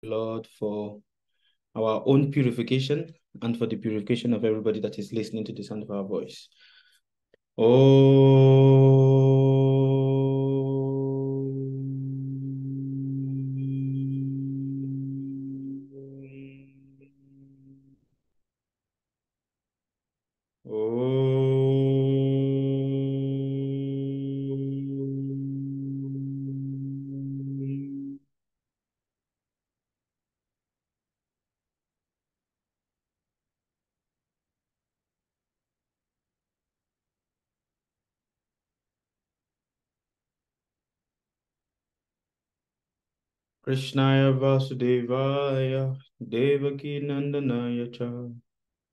Lord, for our own purification and for the purification of everybody that is listening to the sound of our voice. Krishnaya Vasudevaya Devaki Nandanaya Cha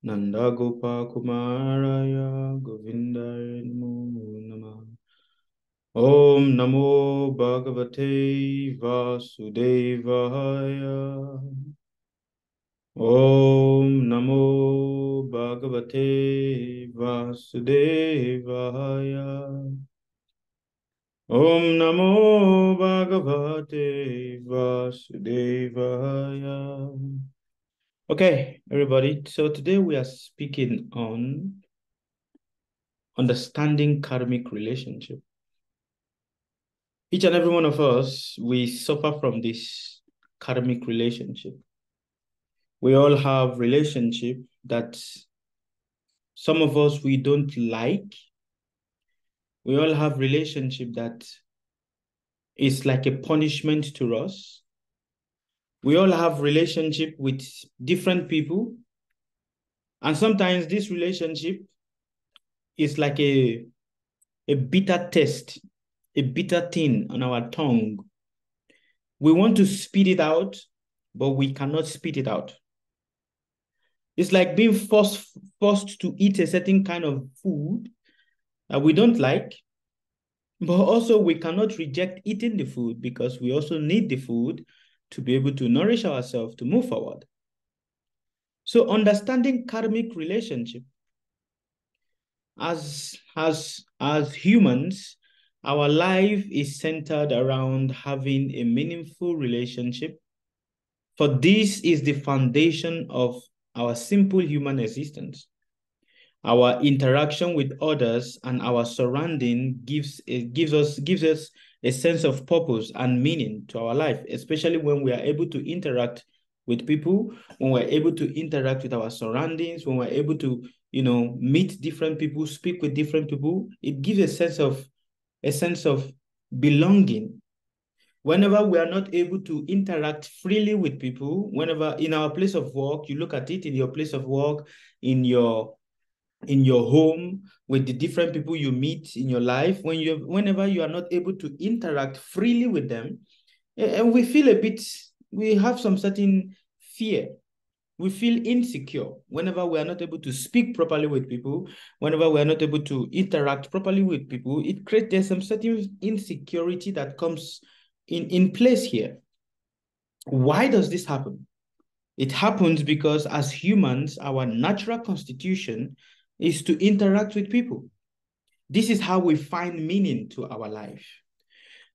Nanda Gopa Kumaraya Govindaya Namo Namah. Om Namo Bhagavate Vasudevaya. Om Namo Bhagavate Vasudevaya. Om Namo Bhagavate Vasudevaya. Okay, everybody. So today we are speaking on understanding karmic relationship. Each and every one of us, we suffer from this karmic relationship. We all have relationship that some of us we don't like. We all have relationship that is like a punishment to us. We all have relationship with different people. And sometimes this relationship is like a bitter taste, a bitter thing on our tongue. We want to spit it out, but we cannot spit it out. It's like being forced to eat a certain kind of food that we don't like, but also we cannot reject eating the food because we also need the food to be able to nourish ourselves to move forward. So understanding karmic relationship, as humans, our life is centered around having a meaningful relationship. For this is the foundation of our simple human existence. Our interaction with others and our surrounding gives us a sense of purpose and meaning to our life, especially when we are able to interact with people, when we're able to interact with our surroundings, when we're able to, meet different people, speak with different people. It gives a sense of belonging. Whenever we are not able to interact freely with people, whenever in our place of work, you look at it in your place of work, in your home, with the different people you meet in your life, whenever you are not able to interact freely with them, and we have some certain fear. We feel insecure whenever we are not able to speak properly with people, whenever we are not able to interact properly with people. There's some certain insecurity that comes in place here. Why does this happen? It happens because as humans, our natural constitution is to interact with people. This is how we find meaning to our life.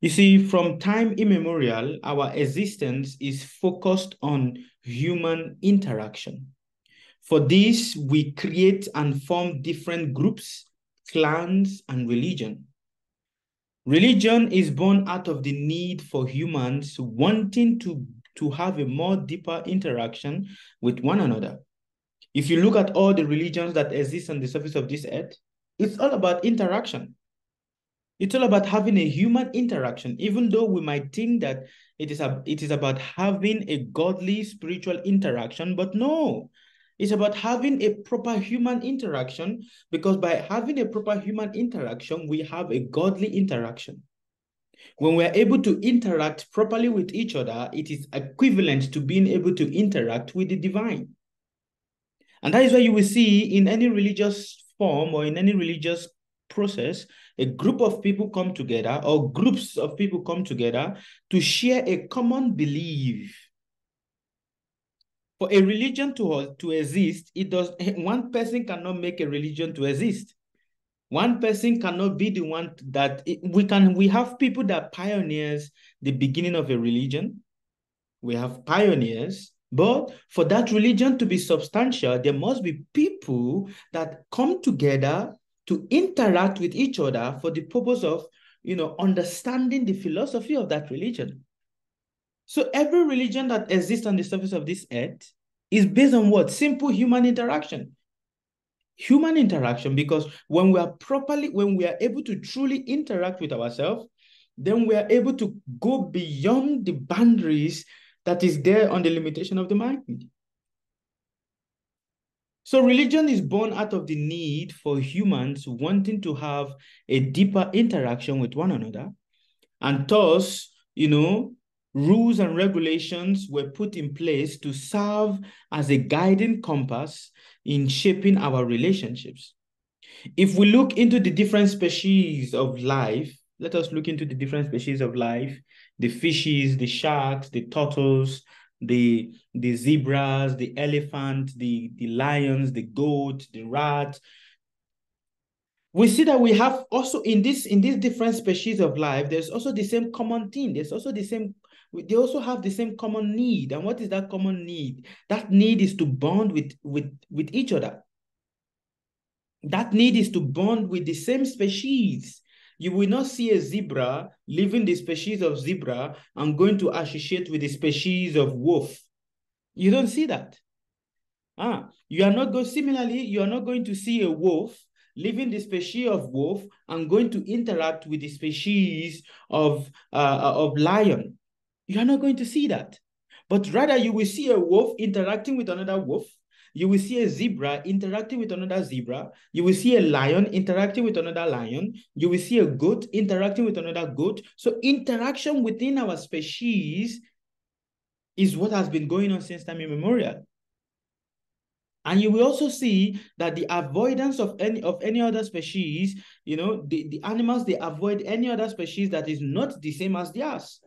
You see, from time immemorial, our existence is focused on human interaction. For this, we create and form different groups, clans, and religion. Religion is born out of the need for humans wanting to have a more deeper interaction with one another. If you look at all the religions that exist on the surface of this earth, it's all about interaction. It's all about having a human interaction, even though we might think that it is about having a godly spiritual interaction, but no, it's about having a proper human interaction, because by having a proper human interaction, we have a godly interaction. When we're able to interact properly with each other, it is equivalent to being able to interact with the divine. And that is why you will see in any religious form or in any religious process, a group of people come together or groups of people come together to share a common belief. For a religion to exist, one person cannot make a religion to exist. One person cannot be the one that we have people that pioneers the beginning of a religion. we have pioneers, but for that religion to be substantial, there must be people that come together to interact with each other for the purpose of, understanding the philosophy of that religion. So every religion that exists on the surface of this earth is based on what? Simple human interaction. Human interaction, because when we are able to truly interact with ourselves, then we are able to go beyond the boundaries that is there on the limitation of the mind. So religion is born out of the need for humans wanting to have a deeper interaction with one another. And thus, rules and regulations were put in place to serve as a guiding compass in shaping our relationships. If we look into the different species of life, let us look into the different species of life, the fishes, the sharks, the turtles, the zebras, the elephant, the lions, the goat, the rat. We see that we have also in these different species of life, there's also the same common thing. They also have the same common need. And what is that common need? That need is to bond with each other. That need is to bond with the same species. You will not see a zebra leaving the species of zebra and going to associate with the species of wolf. You don't see that. Similarly, you are not going to see a wolf leaving the species of wolf and going to interact with the species of lion. You are not going to see that. But rather, you will see a wolf interacting with another wolf. You will see a zebra interacting with another zebra. You will see a lion interacting with another lion. You will see a goat interacting with another goat. So interaction within our species is what has been going on since time immemorial. And you will also see that the avoidance of any other species, the animals, they avoid any other species that is not the same as theirs.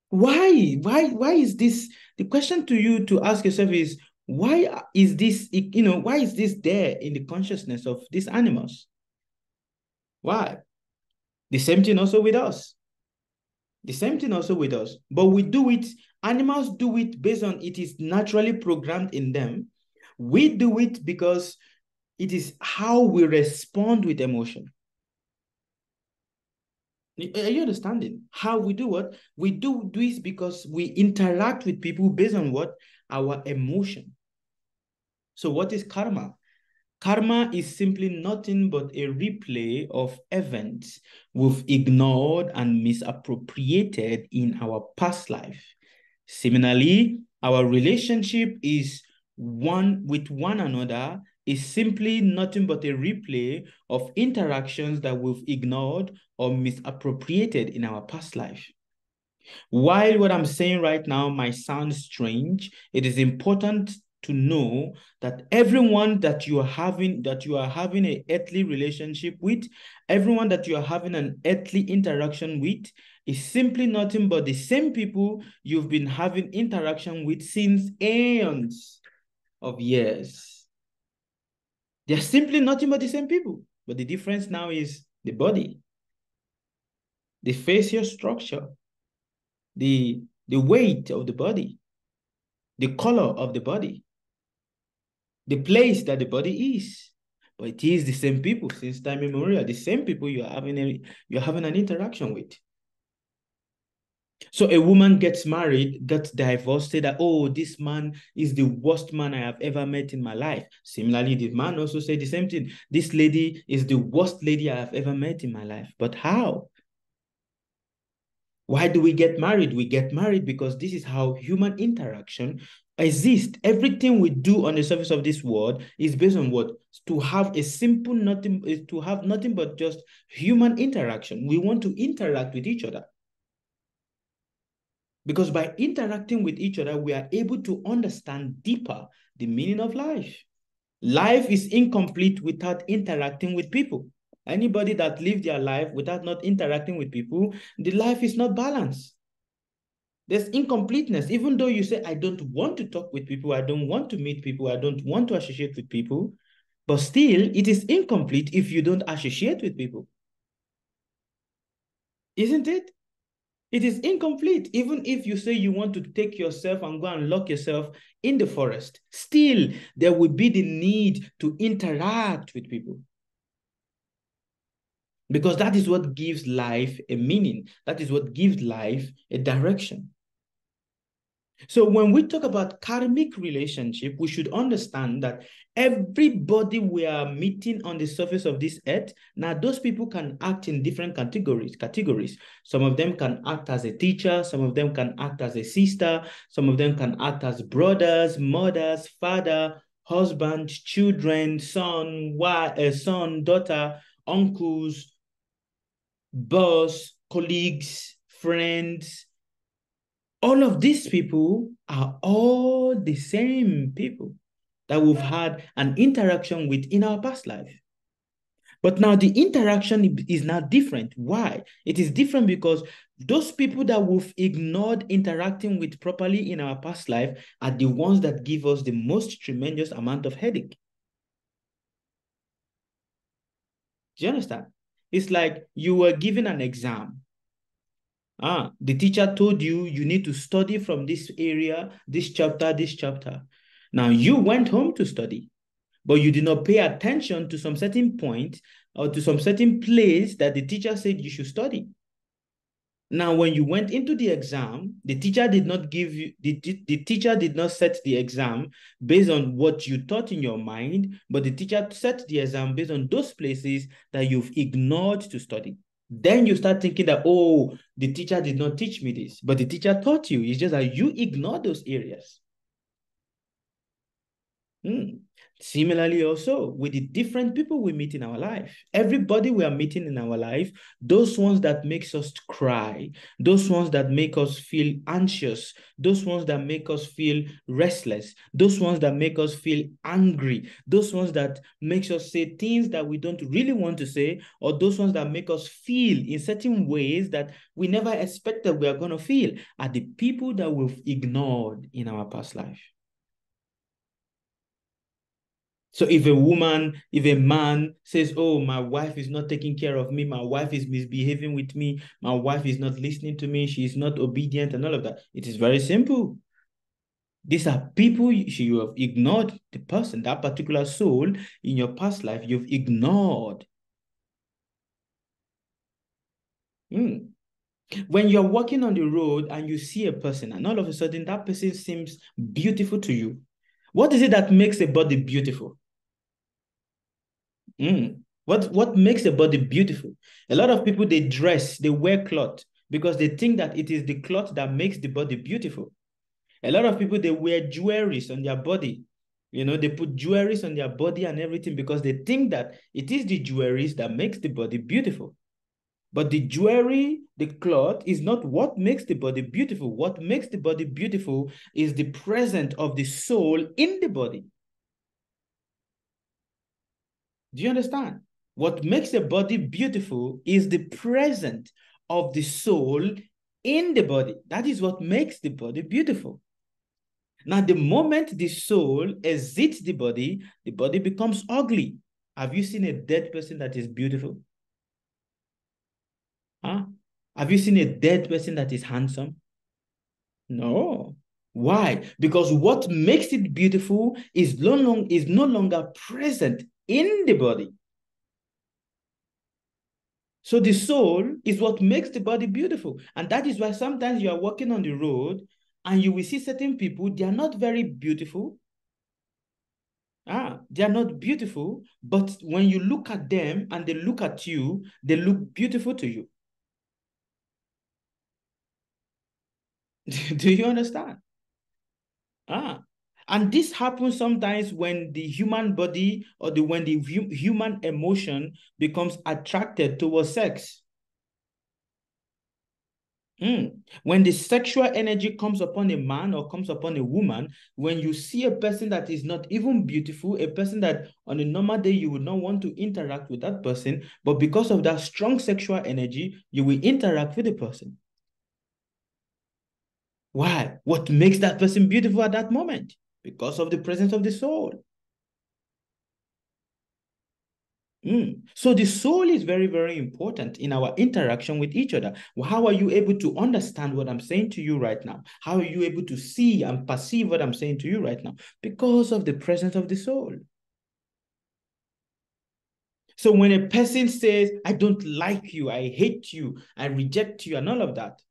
Why? Why is this? The question to you to ask yourself is, why is this there in the consciousness of these animals? Why? The same thing also with us. The same thing also with us. But we do it, animals do it based on it is naturally programmed in them. We do it because it is how we respond with emotion. Are you understanding? How we do what? We do this because we interact with people based on what? Our emotion. So what is karma? Karma is simply nothing but a replay of events we've ignored and misappropriated in our past life. Similarly, our relationship is with one another is simply nothing but a replay of interactions that we've ignored or misappropriated in our past life. While what I'm saying right now might sound strange, it is important to know that everyone that you are having an earthly relationship with, everyone that you are having an earthly interaction with, is simply nothing but the same people you've been having interaction with since aeons of years. They're simply nothing but the same people. But the difference now is the body, the facial structure, the weight of the body, the color of the body, the place that the body is. But it is the same people since time immemorial, the same people you're having an interaction with. So a woman gets married, gets divorced, say that, oh, this man is the worst man I have ever met in my life. Similarly, the man also said the same thing. This lady is the worst lady I have ever met in my life. But how? Why do we get married? We get married because this is how human interaction exists. Everything we do on the surface of this world is based on what? To have nothing but just human interaction. We want to interact with each other. Because by interacting with each other, we are able to understand deeper the meaning of life. Life is incomplete without interacting with people. Anybody that lives their life without not interacting with people, the life is not balanced. There's incompleteness. Even though you say, I don't want to talk with people, I don't want to meet people, I don't want to associate with people, but still, it is incomplete if you don't associate with people. Isn't it? It is incomplete. Even if you say you want to take yourself and go and lock yourself in the forest, still there will be the need to interact with people. Because that is what gives life a meaning. That is what gives life a direction. So when we talk about karmic relationship, we should understand that everybody we are meeting on the surface of this earth, now those people can act in different categories. Some of them can act as a teacher, some of them can act as a sister, some of them can act as brothers, mothers, father, husband, children, son, daughter, uncles, boss, colleagues, friends. All of these people are all the same people that we've had an interaction with in our past life. But now the interaction is now different. Why? It is different because those people that we've ignored interacting with properly in our past life are the ones that give us the most tremendous amount of headache. Do you understand? It's like you were given an exam. The teacher told you you need to study from this area, this chapter, this chapter. Now you went home to study, but you did not pay attention to some certain point or to some certain place that the teacher said you should study. Now, when you went into the exam, the teacher did not give you, the teacher did not set the exam based on what you thought in your mind, but the teacher set the exam based on those places that you've ignored to study. Then you start thinking that, oh, the teacher did not teach me this, but the teacher taught you. It's just that you ignore those areas. Similarly, also with the different people we meet in our life, everybody we are meeting in our life, those ones that makes us cry, those ones that make us feel anxious, those ones that make us feel restless, those ones that make us feel angry, those ones that makes us say things that we don't really want to say, or those ones that make us feel in certain ways that we never expected we are going to feel, are the people that we've ignored in our past life. So if a man says, oh, my wife is not taking care of me, my wife is misbehaving with me, my wife is not listening to me, she is not obedient and all of that, it is very simple. These are people you have ignored the person, that particular soul in your past life, you've ignored. When you're walking on the road and you see a person and all of a sudden that person seems beautiful to you, what is it that makes a body beautiful? What makes a body beautiful? A lot of people, they wear cloth because they think that it is the cloth that makes the body beautiful. A lot of people, they wear jewelries on their body. They put jewelries on their body and everything because they think that it is the jewelries that makes the body beautiful. But the jewelry, the cloth is not what makes the body beautiful. What makes the body beautiful is the presence of the soul in the body. Do you understand? What makes a body beautiful is the presence of the soul in the body. That is what makes the body beautiful. Now, the moment the soul exits the body becomes ugly. Have you seen a dead person that is beautiful? Huh? Have you seen a dead person that is handsome? No. Why? Because what makes it beautiful is no longer present in the body. So the soul is what makes the body beautiful. And that is why sometimes you are walking on the road and you will see certain people, they are not very beautiful. They are not beautiful, but when you look at them and they look at you, they look beautiful to you. Do you understand? And this happens sometimes when the human body or when the human emotion becomes attracted towards sex. When the sexual energy comes upon a man or comes upon a woman, when you see a person that is not even beautiful, a person that on a normal day you would not want to interact with that person, but because of that strong sexual energy, you will interact with the person. Why? What makes that person beautiful at that moment? Because of the presence of the soul. So the soul is very, very important in our interaction with each other. How are you able to understand what I'm saying to you right now? How are you able to see and perceive what I'm saying to you right now? Because of the presence of the soul. So when a person says, I don't like you, I hate you, I reject you, and all of that,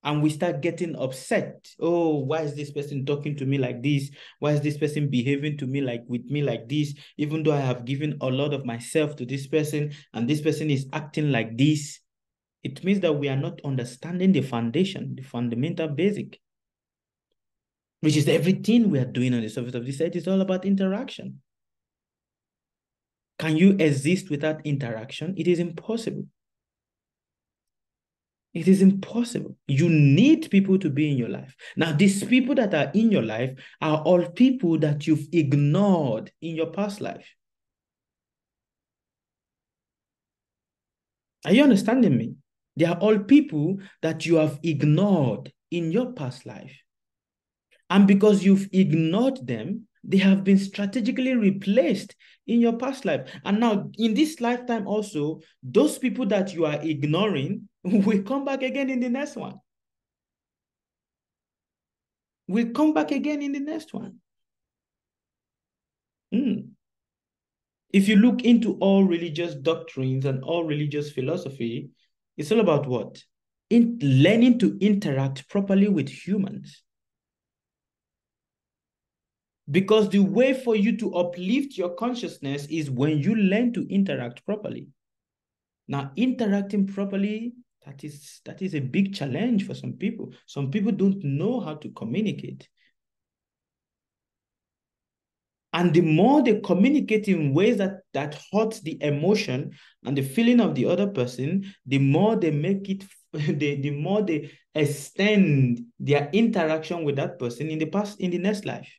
and we start getting upset. Oh, why is this person talking to me like this? Why is this person behaving to me like with me like this? Even though I have given a lot of myself to this person and this person is acting like this, it means that we are not understanding the foundation, the fundamental basic, which is everything we are doing on the surface of this earth is all about interaction. Can you exist without interaction? It is impossible. It is impossible. You need people to be in your life. Now, these people that are in your life are all people that you've ignored in your past life. Are you understanding me? They are all people that you have ignored in your past life. And because you've ignored them, they have been strategically replaced in your past life. And now, in this lifetime also, those people that you are ignoring will come back again in the next one. Will come back again in the next one. If you look into all religious doctrines and all religious philosophy, it's all about what? In learning to interact properly with humans. Because the way for you to uplift your consciousness is when you learn to interact properly. Now, interacting properly, that is a big challenge for some people. Some people don't know how to communicate. And the more they communicate in ways that hurt the emotion and the feeling of the other person, the more they make it, the more they extend their interaction with that person in the next life.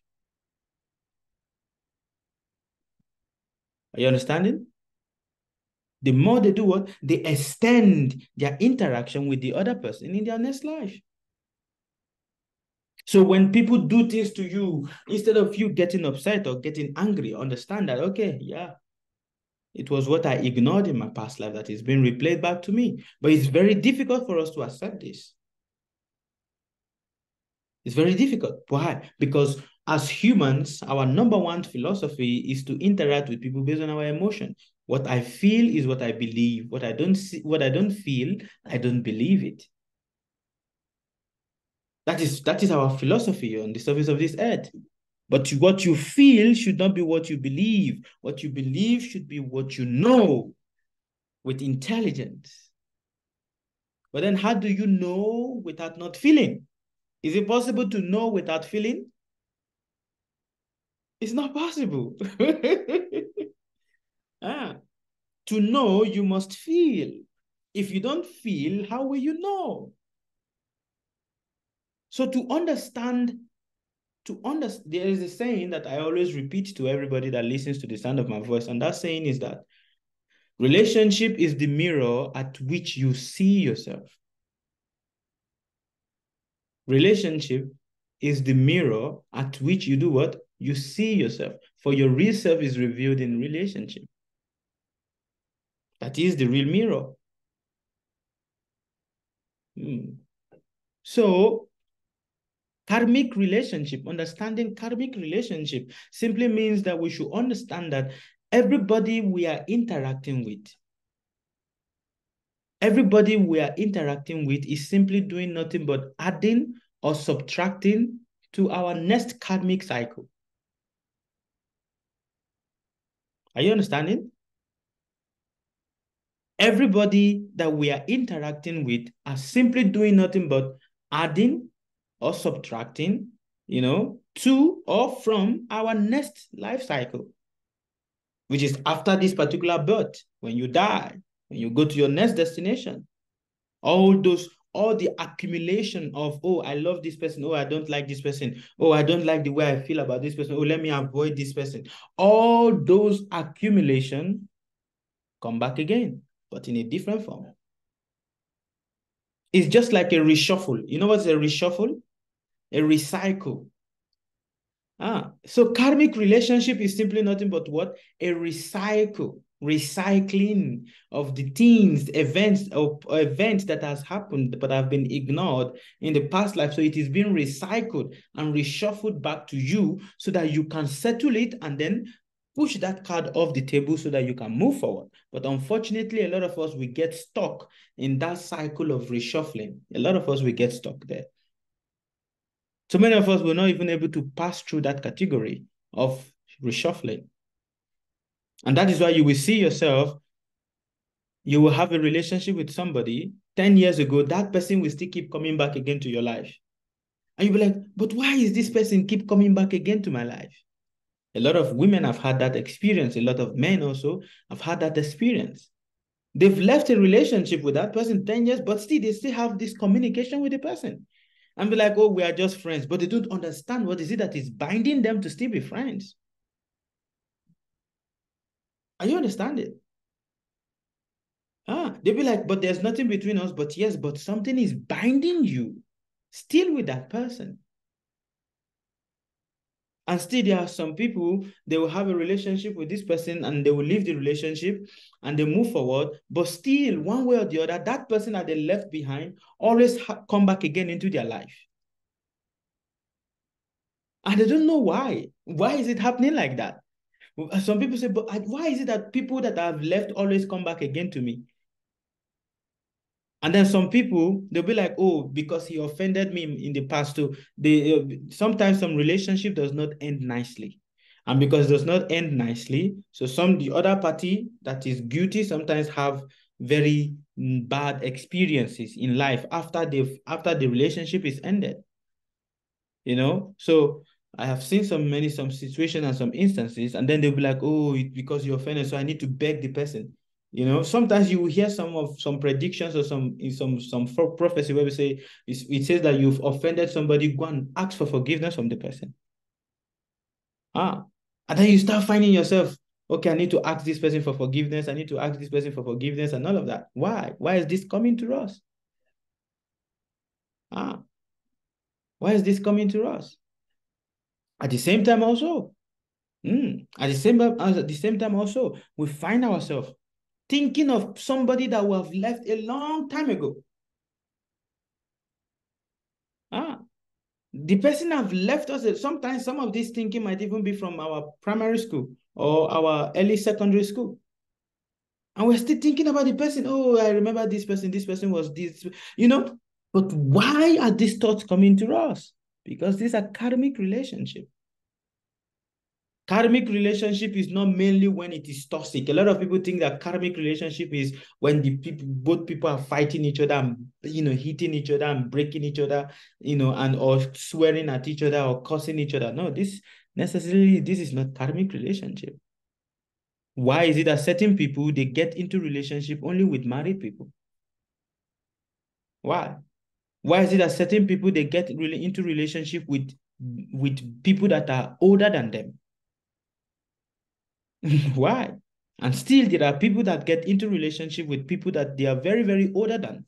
Are you understanding? The more they do what? They extend their interaction with the other person in their next life. So when people do things to you, instead of you getting upset or getting angry, understand that, okay, yeah, it was what I ignored in my past life that is being replayed back to me. But it's very difficult for us to accept this. It's very difficult. Why? Because as humans, our number one philosophy is to interact with people based on our emotion. What I feel is what I believe. What I don't see, what I don't feel, I don't believe it. That is our philosophy on the surface of this earth. But what you feel should not be what you believe. What you believe should be what you know with intelligence. But then how do you know without not feeling? Is it possible to know without feeling? It's not possible. To know, you must feel. If you don't feel, how will you know? So there is a saying that I always repeat to everybody that listens to the sound of my voice, and that saying is that relationship is the mirror at which you see yourself. Relationship is the mirror at which you do what? You see yourself. For your real self is revealed in relationship. That is the real mirror. So, karmic relationship, understanding karmic relationship simply means that we should understand that everybody we are interacting with, is simply doing nothing but adding or subtracting to our next karmic cycle. Are you understanding? Everybody that we are interacting with are simply doing nothing but adding or subtracting, to or from our next life cycle, which is after this particular birth, when you die, when you go to your next destination. All the accumulation of, oh, I love this person, oh, I don't like this person, oh, I don't like the way I feel about this person, oh, let me avoid this person. All those accumulation come back again, but in a different form. It's just like a reshuffle. You know what's a reshuffle? A recycle. So karmic relationship is simply nothing but what? A recycle. recycling of the things, events that has happened but have been ignored in the past life. So it is being recycled and reshuffled back to you so that you can settle it and then push that card off the table so that you can move forward. But unfortunately, a lot of us, we get stuck in that cycle of reshuffling. A lot of us, we get stuck there. So many of us were not even able to pass through that category of reshuffling. And that is why you will see yourself, you will have a relationship with somebody 10 years ago, that person will still keep coming back again to your life. And you'll be like, but why is this person keep coming back again to my life? A lot of women have had that experience. A lot of men also have had that experience. They've left a relationship with that person 10 years, but still they still have this communication with the person. And be like, oh, we are just friends. But they don't understand what is it that is binding them to still be friends. Are you understanding? They'll be like, but there's nothing between us. But yes, but something is binding you still with that person. And still, there are some people, they will have a relationship with this person and they will leave the relationship and they move forward. But still, one way or the other, that person that they left behind always come back again into their life. And they don't know why. Why is it happening like that? Some people say, but why is it that people that I've left always come back again to me? And then some people, they'll be like, oh, because he offended me in the past too. Sometimes some relationship does not end nicely. And because it does not end nicely, so the other party that is guilty sometimes have very bad experiences in life after the relationship is ended. So I have seen some situations and some instances, and then they'll be like, oh, because you're offended, so I need to beg the person. Sometimes you will hear some predictions or some prophecy where we say it says that you've offended somebody, go and ask for forgiveness from the person. And then you start finding yourself, okay, I need to ask this person for forgiveness, I need to ask this person for forgiveness, and all of that. Why is this coming to us? Why is this coming to us? At the same time also, at the same time also, we find ourselves thinking of somebody that we have left a long time ago. The person have left us. Sometimes some of this thinking might even be from our primary school or our early secondary school. And we're still thinking about the person. Oh, I remember this person was this, But why are these thoughts coming to us? Because these are karmic relationships. Karmic relationship is not mainly when it is toxic. A lot of people think that karmic relationship is when both people are fighting each other and hitting each other and breaking each other, and or swearing at each other or cursing each other. No, this is not karmic relationship. Why is it that certain people, they get into relationship only with married people? Why? Why is it that certain people, they get really into relationship with people that are older than them? Why? And still, there are people that get into relationship with people that they are very, very older than.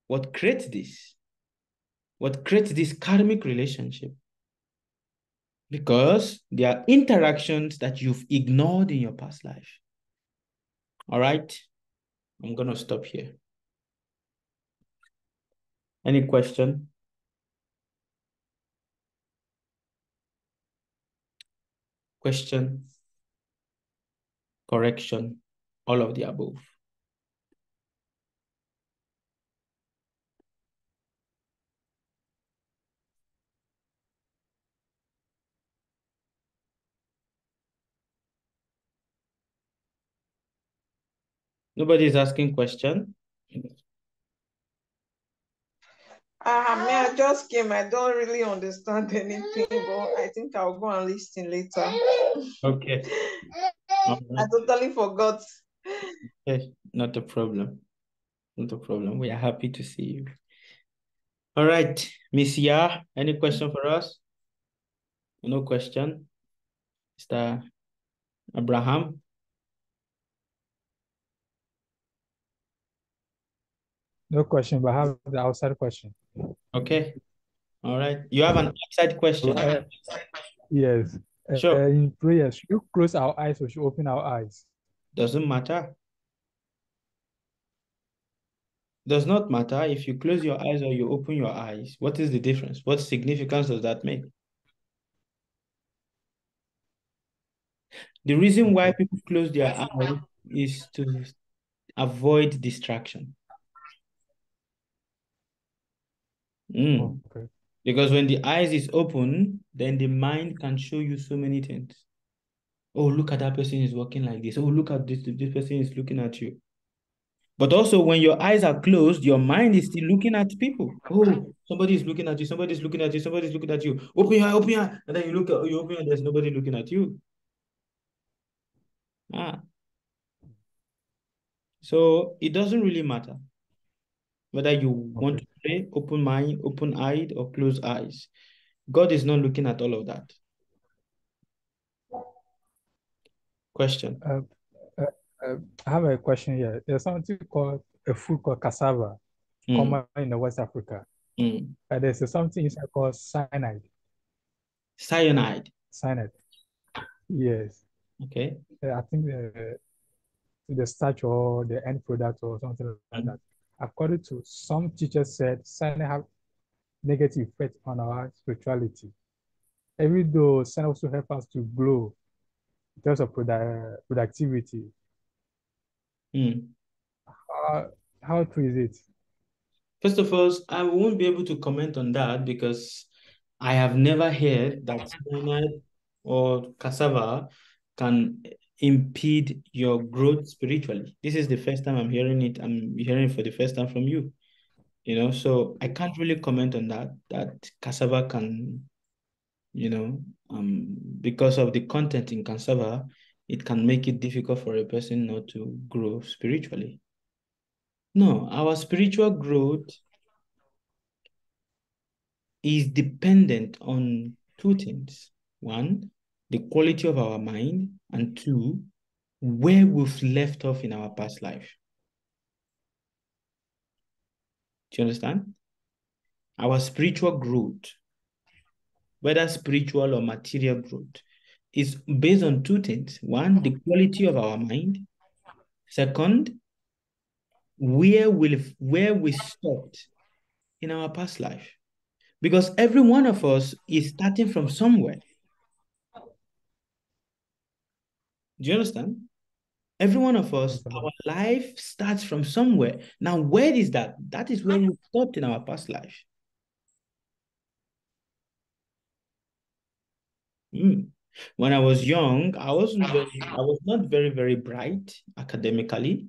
What creates this? What creates this karmic relationship? Because there are interactions that you've ignored in your past life. All right? I'm going to stop here. Any question? Question? Correction? All of the above. Nobody is asking question. I just came. I don't really understand anything, but I think I'll go and listen later. Okay. I totally forgot. Okay, not a problem. Not a problem. We are happy to see you. All right, Miss Ya, any question for us? No question. Mr. Abraham? No question, but I have the outside question. Okay. All right. You have an outside question. Yes. Sure. In prayer, should you close our eyes or should we open our eyes? Doesn't matter. Does not matter if you close your eyes or you open your eyes. What is the difference? What significance does that make? The reason why Okay. people close their eyes is to avoid distraction. Okay. Because when the eyes is open, then the mind can show you so many things. Oh, look at that person is walking like this. Oh, look at this person is looking at you. But also when your eyes are closed, your mind is still looking at people. Oh, somebody is looking at you, somebody is looking at you, somebody is looking at you. Open your eye, open your eye. And then you open your eye, there's nobody looking at you. So it doesn't really matter whether you want Okay. to pray, open mind, open eyed, or close eyes. God is not looking at all of that. Question. Uh, uh, I have a question here. There's something called a food called cassava, Mm, common in the West Africa. mm. There's something inside called cyanide. Cyanide. Cyanide. Yes. Okay. I think the starch or the end product or something like Mm, that. According to some teachers said cyanide have negative effect on our spirituality. Even though cyanide also help us to grow in terms of productivity. mm. Uh, how true is it? First of all, I won't be able to comment on that because I have never heard that cyanide or cassava can impede your growth spiritually. This is the first time I'm hearing it. I'm hearing it for the first time from you. So I can't really comment on that cassava can, because of the content in cassava, it can make it difficult for a person not to grow spiritually. No, our spiritual growth is dependent on two things. One, the quality of our mind, and two, where we've left off in our past life. Do you understand? Our spiritual growth, whether spiritual or material growth, is based on two things. One, the quality of our mind. Second, where we stopped in our past life. Because every one of us is starting from somewhere. Do you understand? Every one of us, Yes, our life starts from somewhere. Now, where is that? That is where we stopped in our past life. When I was young, I was not very, very bright academically.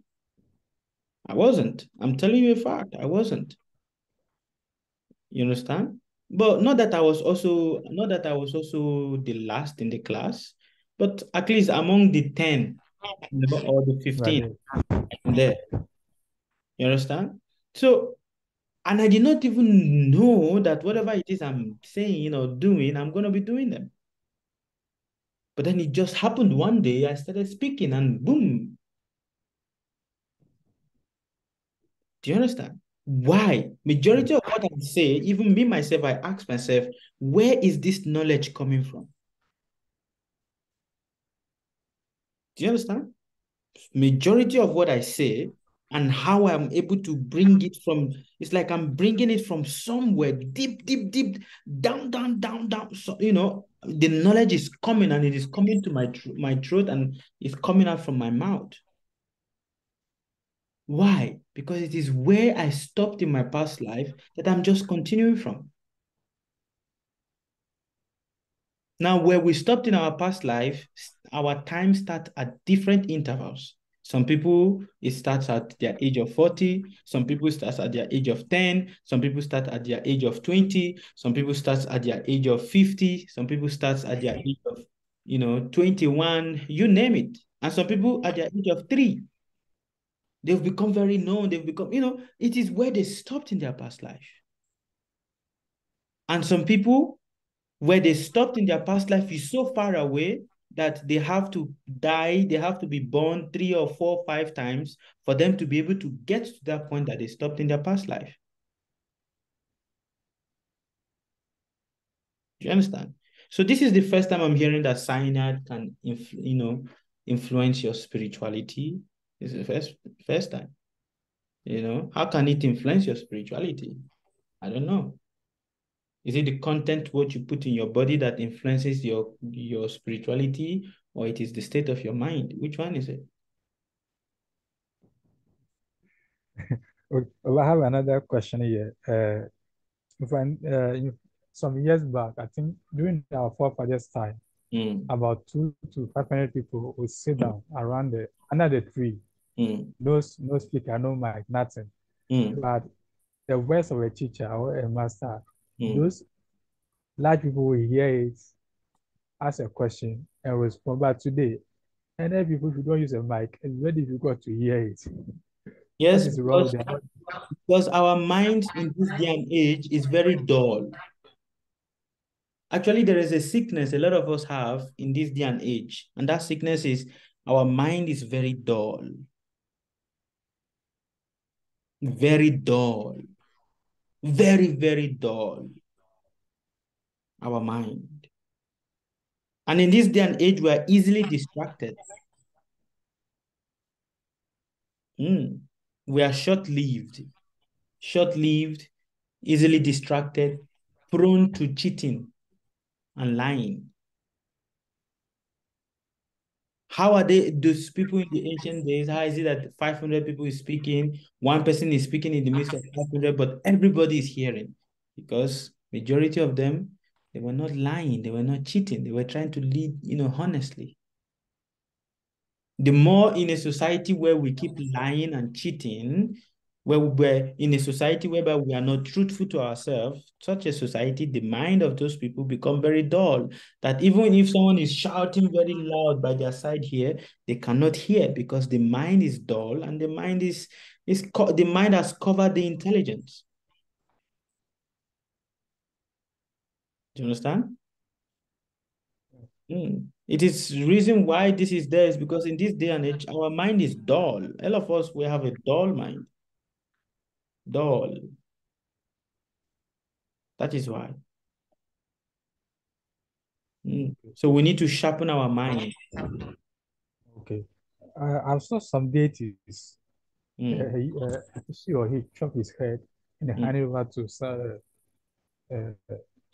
I wasn't. I'm telling you a fact. I wasn't. You understand? But not that I was also the last in the class, but at least among the 10, or the 15 right. in there. You understand? So, and I did not even know that whatever it is I'm saying or doing, I'm going to be doing them. But then it just happened one day, I started speaking and boom. Do you understand? Why? Majority of what I say, even me myself, I ask myself, where is this knowledge coming from? Do you understand? Majority of what I say and how I'm able to bring it from, it's like I'm bringing it from somewhere deep, deep, deep, down, down, down, down. So, the knowledge is coming and it is coming to my throat and it's coming out from my mouth. Why? Because it is where I stopped in my past life that I'm just continuing from. Now, where we stopped in our past life, our time starts at different intervals. Some people, it starts at their age of 40. Some people start at their age of 10. Some people start at their age of 20. Some people start at their age of 50. Some people start at their age of, 21, you name it. And some people at their age of 3. They've become very known. They've become, it is where they stopped in their past life. And some people, where they stopped in their past life is so far away that they have to die, they have to be born 3 or 4, 5 times for them to be able to get to that point that they stopped in their past life. Do you understand? So this is the first time I'm hearing that cyanide can, influence your spirituality. This is the first time. How can it influence your spirituality? I don't know. Is it the content what you put in your body that influences your spirituality, or it is the state of your mind? Which one is it? Well, I have another question here. Some years back, I think during our forefathers' time, Mm, about 200 to 500 people would sit mm, down under the tree. mm, No speaker, no mic, nothing. mm, But the voice of a teacher or a master, mm. those large people will hear it, ask a question, and respond. But today, any people who don't use a mic, it's very difficult to hear it. What Yes, is wrong with them? because our mind in this day and age is very dull. Actually, there is a sickness a lot of us have in this day and age, and that sickness is our mind is very dull. Very dull. Very, very dull. Our mind. And in this day and age, we are easily distracted. We are short-lived, easily distracted, prone to cheating and lying. How are those people in the ancient days? How is it that 500 people is speaking, one person is speaking in the midst of 500, but everybody is hearing? Because majority of them, they were not lying, they were not cheating, they were trying to lead, honestly. The more in a society where we keep lying and cheating, where we're in a society whereby we are not truthful to ourselves, such a society, the mind of those people become very dull. That even if someone is shouting very loud by their side here, they cannot hear because the mind is dull and the mind the mind has covered the intelligence. Do you understand? It is reason why this is there is because in this day and age, our mind is dull. All of us, we have a dull mind. Dull. That is why. So we need to sharpen our mind. Okay. I saw some deities. Mm, She or he chopped his head and mm, handed over to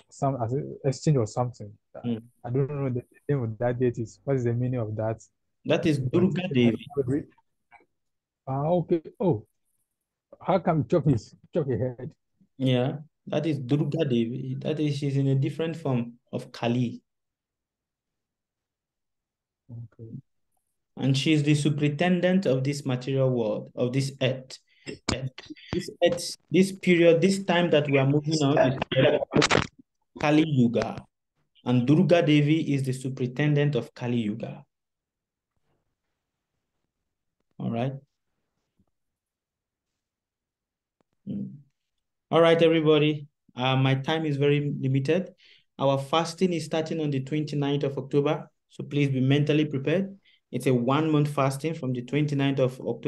some as exchange or something. mm. I don't know the name of that deity. What is the meaning of that? That is But Durga I Devi. could read. Okay. Oh, how come chop his head? Yeah, that is Durga Devi. She's in a different form of Kali. Okay. And she's the superintendent of this material world, of this earth. This period, this time that we are moving on is called Kali Yuga. And Durga Devi is the superintendent of Kali Yuga. All right. All right, everybody. My time is very limited. Our fasting is starting on the 29th of October. So please be mentally prepared. It's a 1 month fasting from the 29th of October.